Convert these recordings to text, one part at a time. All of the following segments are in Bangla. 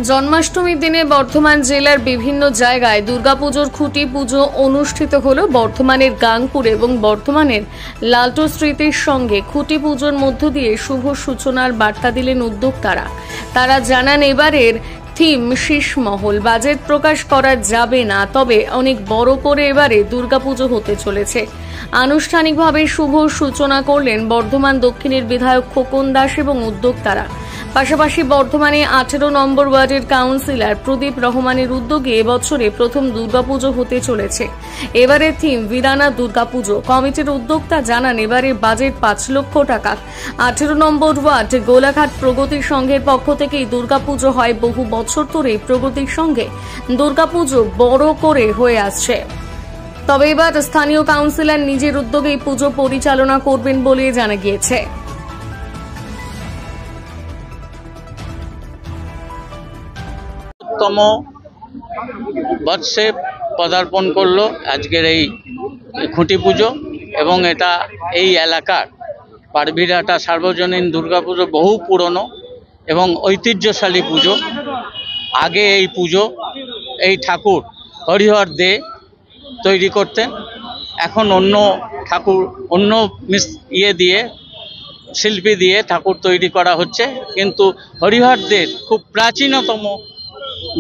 জন্মাষ্টমীর দিনে বর্ধমান জেলার বিভিন্ন জায়গায় দুর্গাপুজোর খুঁটি পুজো অনুষ্ঠিত হলো। বর্ধমানের গাংপুর এবং বর্ধমানের লালটো স্মৃতির সঙ্গে খুঁটি পুজোর মধ্য দিয়ে শুভ সূচনার বার্তা দিলেন উদ্যোক্তারা। তারা জানান, এবারের থিম শীষমহল। বাজেট প্রকাশ করা যাবে না, তবে অনেক বড় করে এবারে দুর্গাপুজো হতে চলেছে। আনুষ্ঠানিকভাবে শুভ সূচনা করলেন বর্ধমান দক্ষিণের বিধায়ক খোকন দাস এবং উদ্যোক্তারা। পাশাপাশি বর্ধমানে 18 নম্বর ওয়ার্ডের কাউন্সিলর প্রদীপ রহমানের উদ্যোগে এবছরে প্রথম দুর্গাপুজো হতে চলেছে। এবারে থিম ভিরানা দুর্গাপুজো। কমিটির উদ্যোক্তা জানান, এবারে বাজেট 5 লক্ষ টাকা। 18 নম্বর ওয়ার্ড গোলাঘাট প্রগতি সংঘের পক্ষ থেকেই দুর্গাপুজো হয়। বহু বছর ধরে প্রগতির সঙ্গে দুর্গাপুজো বড় করে হয়ে আসছে, তবে এবার স্থানীয় কাউন্সিলর নিজের উদ্যোগেই পুজো পরিচালনা করবেন বলে জানা গিয়েছে। তম বর্ষে পদার্পণ করলো আজকের এই খুঁটি পুজো, এবং এটা এই এলাকার পারভিরহাটা সার্বজনীন দুর্গাপুজো বহু পুরনো এবং ঐতিহ্যশালী পুজো। আগে এই পুজো এই ঠাকুর হরিহর দে তৈরি করতেন। এখন অন্য ঠাকুর অন্য দিয়ে শিল্পী দিয়ে ঠাকুর তৈরি করা হচ্ছে, কিন্তু হরিহর দের খুব প্রাচীনতম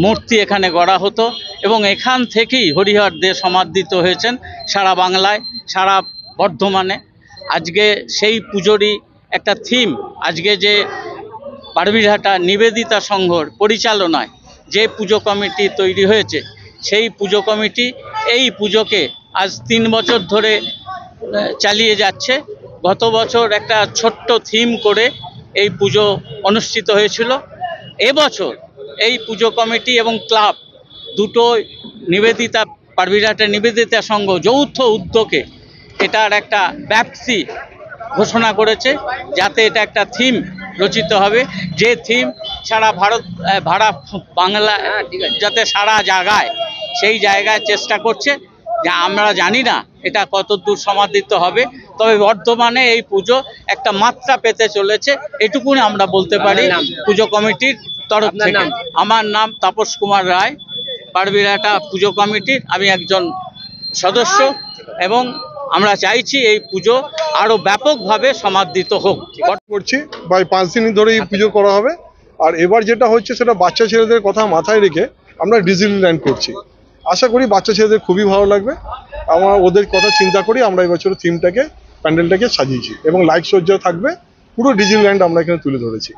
মূর্তি এখানে গড়া হতো এবং এখান থেকেই হরিহর দে সমাদৃত হয়েছেন সারা বাংলায়, সারা বর্ধমানে। আজকে সেই পুজোরই একটা থিম, আজকে যে পারভিরহাটা নিবেদিতা সংঘর পরিচালনায় যে পুজো কমিটি তৈরি হয়েছে, সেই পুজো কমিটি এই পুজোকে আজ 3 বছর ধরে চালিয়ে যাচ্ছে। গত বছর একটা ছোট্ট থিম করে এই পুজো অনুষ্ঠিত হয়েছিল। এবছর এই পুজো কমিটি এবং ক্লাব দুটো নিবেদিতা পারভিরহাটা নিবেদিতা সংঘ যৌথ উদ্যোগে এটার একটা ব্যাপ্তি ঘোষণা করেছে, যাতে এটা একটা থিম রচিত হবে, যে থিম সারা বাংলা যাতে সারা জায়গায় সেই জায়গায় চেষ্টা করছে। যা আমরা জানি না এটা কতদূর সমাদৃত হবে, তবে বর্তমানে এই পুজো একটা মাত্রা পেতে চলেছে, এটুকুনি আমরা বলতে পারি পুজো কমিটির তরফ থেকে। আমার নাম তাপস কুমার রায়, পারভিরহাটা পুজো কমিটির আমি একজন সদস্য, এবং আমরা চাইছি এই পুজো আরো ব্যাপকভাবে সমাদৃত হোক। করছি বা 5 দিন ধরে এই পুজো করা হবে। আর এবার যেটা হচ্ছে সেটা বাচ্চা ছেলেদের কথা মাথায় রেখে আমরা ডিজনিল্যান্ড করছি। আশা করি বাচ্চা ছেলেদের খুবই ভালো লাগবে। আমরা ওদের কথা চিন্তা করি আমরা এবছর থিমটাকে, প্যান্ডেলটাকে সাজিয়েছি এবং লাইট সজ্জা থাকবে। পুরো ডিজনিল্যান্ড আমরা এখানে তুলে ধরেছি।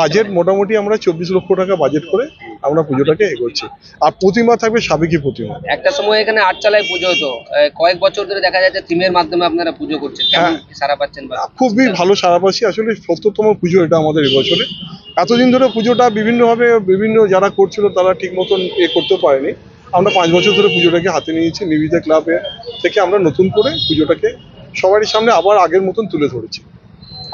বাজেট মোটামুটি আমরা 24 লক্ষ টাকা বাজেট করে আমরা পুজোটাকে এগোচ্ছি। আর প্রতিমা থাকবে সাবেকি প্রতিমা। একটা সময় এখানে আটচালায় পুজো হতো, কয়েক বছর ধরে দেখা যাচ্ছে থিমের মাধ্যমে আপনারা পুজো করছেন, কেমন সারা পাচ্ছেন? খুবই ভালো সারা পাচ্ছি। আসলে 70তম পুজো এটা আমাদের এবছরে। এতদিন ধরে পুজোটা বিভিন্নভাবে বিভিন্ন যারা করছিল তারা ঠিক মতন করতে পারেনি। আমরা 5 বছর ধরে পুজোটাকে হাতে নিয়েছি। নিবেদিতা ক্লাবে থেকে আমরা নতুন করে পুজোটাকে সবারই সামনে আবার আগের মতন তুলে ধরেছি।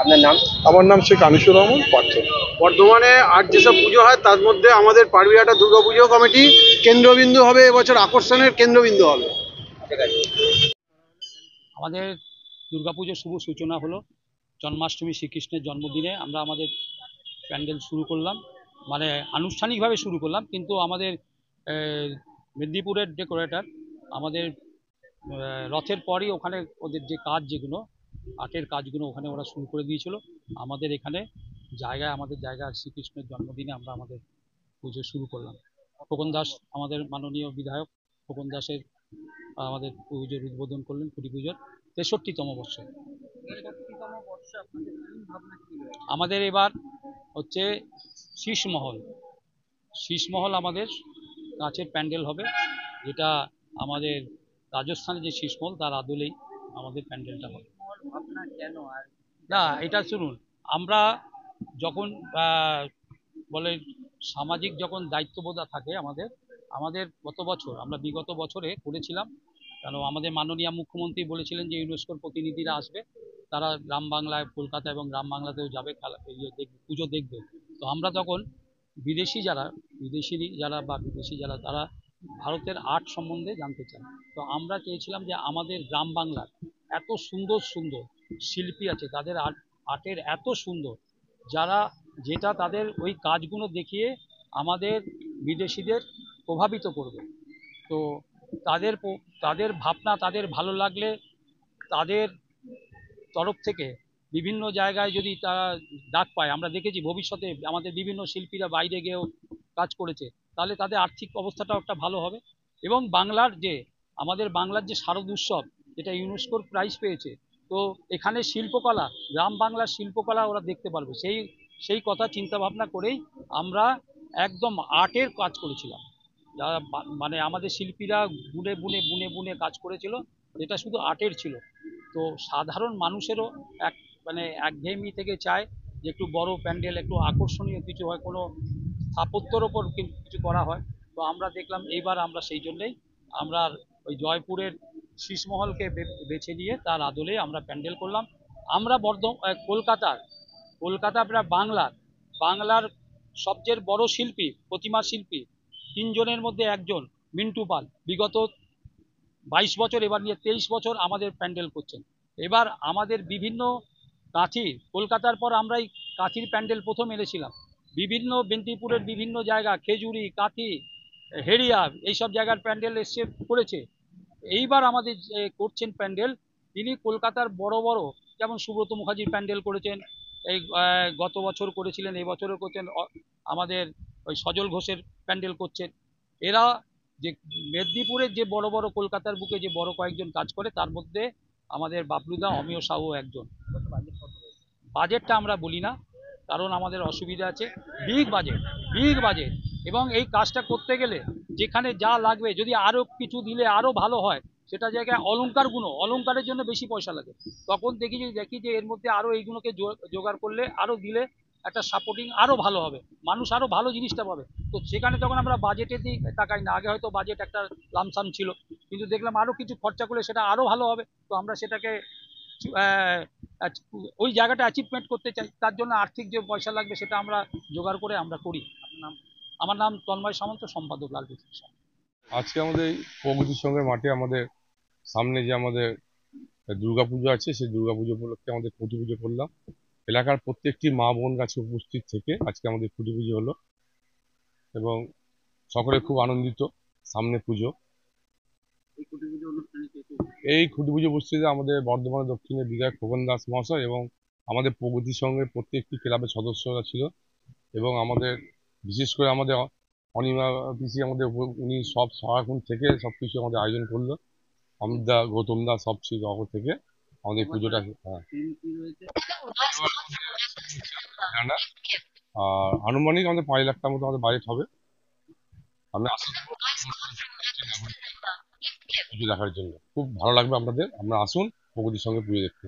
আপনার নাম? আমার নাম শেখ আনিসুর রহমান পার্থ। বর্ধমানে আর যেসব পুজো হয় তার মধ্যে আমাদের পারভিরহাটা দুর্গাপুজো কমিটি কেন্দ্রবিন্দু হবে, এবছর আকর্ষণের কেন্দ্রবিন্দু হবে। আমাদের দুর্গাপুজোর শুভ সূচনা হলো জন্মাষ্টমী, শ্রীকৃষ্ণের জন্মদিনে আমরা আমাদের প্যান্ডেল শুরু করলাম, মানে আনুষ্ঠানিকভাবে শুরু করলাম। কিন্তু আমাদের মেদিনীপুরের ডেকোরেটর আমাদের রথের পরই ওখানে ওদের যে কাজ, যেগুলো আর্টের কাজগুলো ওখানে ওরা শুরু করে দিয়েছিল। আমাদের এখানে আমাদের জায়গায় শ্রীকৃষ্ণের জন্মদিনে আমরা আমাদের পুজো শুরু করলাম। খোকন দাস, আমাদের মাননীয় বিধায়ক খোকন দাসের আমাদের পুজোর উদ্বোধন করলেন খুঁটি পুজোর 63তম বর্ষে। আমাদের এবার হচ্ছে শীষমহল আমাদের কাঁচের প্যান্ডেল হবে, যেটা আমাদের রাজস্থানের যে শীষমহল তার আদলেই আমাদের প্যান্ডেলটা হবে। না, এটা শুনুন, আমরা যখন বলে সামাজিক যখন দায়িত্ববোধ থাকে আমাদের বিগত বছরে করেছিলাম, কেন আমাদের মাননীয় মুখ্যমন্ত্রী বলেছিলেন যে ইউনেস্কোর প্রতিনিধিরা আসবে, তারা গ্রাম বাংলায়, কলকাতা এবং গ্রাম বাংলাতেও যাবে, পুজো দেখবে। তো আমরা তখন বিদেশি যারা তারা ভারতের আর্ট সম্বন্ধে জানতে চান। তো আমরা চেয়েছিলাম যে আমাদের গ্রাম বাংলার এত সুন্দর সুন্দর শিল্পী আছে, তাদের আর্টের এত সুন্দর, যারা যেটা তাদের ওই কাজগুলো দেখিয়ে আমাদের বিদেশিদের প্রভাবিত করবে। তো তাদের ভাবনা, তাদের ভালো লাগলে তাদের তরফ থেকে বিভিন্ন জায়গায় যদি তারা ডাক পায়, আমরা দেখেছি ভবিষ্যতে আমাদের বিভিন্ন শিল্পীরা বাইরে গিয়েও কাজ করেছে, তাহলে তাদের আর্থিক অবস্থাটাও একটা ভালো হবে। এবং আমাদের বাংলার যে শারদ উৎসব, যেটা ইউনেস্কোর প্রাইজ পেয়েছে, তো এখানে শিল্পকলা, গ্রাম বাংলার শিল্পকলা ওরা দেখতে পারবে। সেই কথা চিন্তা ভাবনা করেই আমরা একদম আর্টের কাজ করেছিলাম। যারা মানে আমাদের শিল্পীরা বুনে বুনে বুনে বুনে কাজ করেছিল, এটা শুধু আর্টের ছিল। তো সাধারণ মানুষেরও একঘেয়েমি থেকে চায় যে একটু বড় প্যান্ডেল, একটু আকর্ষণীয় কিছু হয়, কোনো স্থাপত্যর ওপর কিছু করা হয়। তো আমরা দেখলাম এইবার আমরা সেই জন্যেই আমরা ওই জয়পুরের শীষমহলকে বেছে নিয়ে তার আদলে আমরা প্যান্ডেল করলাম। আমরা কলকাতা বাংলার সবচেয়ে বড় শিল্পী, প্রতিমা শিল্পী 3 জনের মধ্যে একজন মিন্টু পাল বিগত 22 বছর, এবার নিয়ে 23 বছর আমাদের প্যান্ডেল করছেন। এবার আমাদের বিভিন্ন কলকাতার পর আমরা এই কাঁথির প্যান্ডেল প্রথম এনেছিলাম। বিভিন্ন বেন্তিপুরের বিভিন্ন জায়গা, খেজুরি, কাঁথি, হেরিয়া, এইসব জায়গার প্যান্ডেল এসে করেছে। এইবার আমাদের করছেন প্যান্ডেল তিনি কলকাতার বড় বড়, যেমন সুব্রত মুখার্জির প্যান্ডেল করেছেন, এই গত বছর করেছিলেন, এই বছরও করছেন। আমাদের ওই সজল ঘোষের প্যান্ডেল করছেন। এরা যে মেদিনীপুরের যে বড় বড়, কলকাতার বুকে যে বড় কয়েকজন কাজ করে, তার মধ্যে আমাদের বাবলুদা, অমিয় সাহু একজন। বাজেটটা আমরা বলি না, কারণ আমাদের অসুবিধা আছে। Big budget. এবং এই কাজটা করতে গেলে যেখানে যা লাগবে, যদি আরো কিছু দিলে আরো ভালো হয়, সেটা জায়গায় অলংকারের জন্য বেশি পয়সা লাগে। তখন দেখি যে এর মধ্যে আরো এইগুলোকে জোগাড় করলে, আরো দিলে একটা সাপোর্টিং আরো ভালো হবে, মানুষ আরো ভালো জিনিসটা পাবে। তো সেখানে তখন আমরা বাজেটের দিক তাকাই না। আগে হয়তো বাজেট একটা লামসাম ছিল, কিন্তু দেখলাম আরো কিছু খরচা করলে সেটা আরো ভালো হবে। তো আমরা সেটাকে ওই জায়গাটা অ্যাচিভমেন্ট করতে চাই। তার জন্য আর্থিক যে পয়সা লাগবে সেটা আমরা জোগাড় করে আমরা করি। আমার নাম তন্ময় সামন্ত, সম্পাদক লাল বিচিত্রা। আজকে আমাদের এই প্রগতি সংঘের মাঠে আমাদের সামনে যে আমাদের দুর্গাপুজো আছে, সেই দুর্গাপুজো উপলক্ষে আমাদের খুঁটি পুজো করলাম। এলাকার প্রত্যেকটি মা বোন কাছে উপস্থিত থেকে আজকে আমাদের খুঁটি পুজো হলো এবং সকলে খুব আনন্দিত। সামনে পুজো, এই খুঁটি পুজো উপস্থিত আমাদের বর্ধমান দক্ষিণের বিধায়ক খোকন দাস মহাশয় এবং আমাদের প্রগতি সংঘের প্রত্যেকটি ক্লাবের সদস্যরা ছিল। এবং আমাদের বিশেষ করে আমাদের অনিমা পিসি আমাদের উনি সব সারাক্ষণ থেকে সবকিছু আমাদের আয়োজন করলো। অমিতদা, গৌতম দা সব ছিল থেকে আমাদের পুজোটা। হ্যাঁ, আর আনুমানিক আমাদের 5 লাখ টাকার মতো আমাদের বাজেট হবে। আমরা পুজো দেখার জন্য খুব ভালো লাগবে আপনাদের, আমরা আসুন প্রগতির সঙ্গে পুজো দেখতে।